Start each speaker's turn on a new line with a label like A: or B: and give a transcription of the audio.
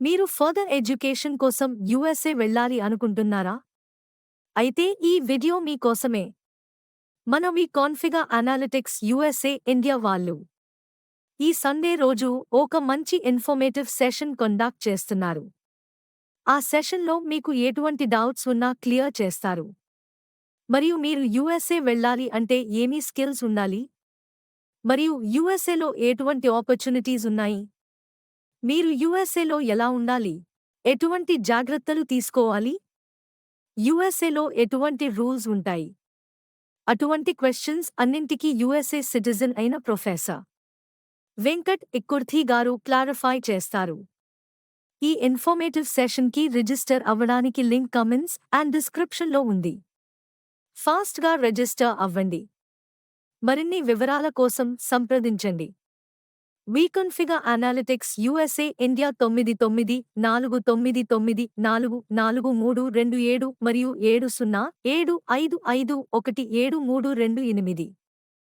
A: మీరు further education కోసం USA వెళ్ళాలి అనుకుంటున్నారా? అయితే ఈ వీడియో మీ కోసమే. మన కాన్ఫిగర్ అనాలిటిక్స్ యూఎస్ఏ ఇండియా వాళ్ళు ఈ సండే రోజు ఒక మంచి ఇన్ఫర్మేటివ్ సెషన్ కండక్ట్ చేస్తున్నారు. ఆ సెషన్లో మీకు ఎటువంటి డౌట్స్ ఉన్నా క్లియర్ చేస్తారు. మరియు మీరు యూఎస్ఏ వెళ్ళాలి అంటే ఏమీ స్కిల్స్ ఉండాలి? మరియు యూఎస్ఏలో ఎటువంటి ఆపర్చునిటీస్ ఉన్నాయి? మీరు యూఎస్ఏలో ఎలా ఉండాలి? ఎటువంటి జాగ్రత్తలు తీసుకోవాలి? యూఎస్ఏలో ఎటువంటి రూల్స్ ఉంటాయి? అటువంటి క్వశ్చన్స్ అన్నింటికీ యూఎస్ఏ సిటిజన్ అయిన ప్రొఫెసర్ వెంకట్ ఇక్కుర్థి గారు క్లారిఫై చేస్తారు. ఈ ఇన్ఫర్మేటివ్ సెషన్కి రిజిస్టర్ అవ్వడానికి లింక్ కామెంట్స్ అండ్ డిస్క్రిప్షన్లో ఉంది. ఫాస్ట్గా రిజిస్టర్ అవ్వండి. మరిన్ని వివరాల కోసం సంప్రదించండి. వీకాన్ఫిగర్ అనాలిటిక్స్ యూఎస్ఏ ఇండియా 9949944327 మరియు 7075517328.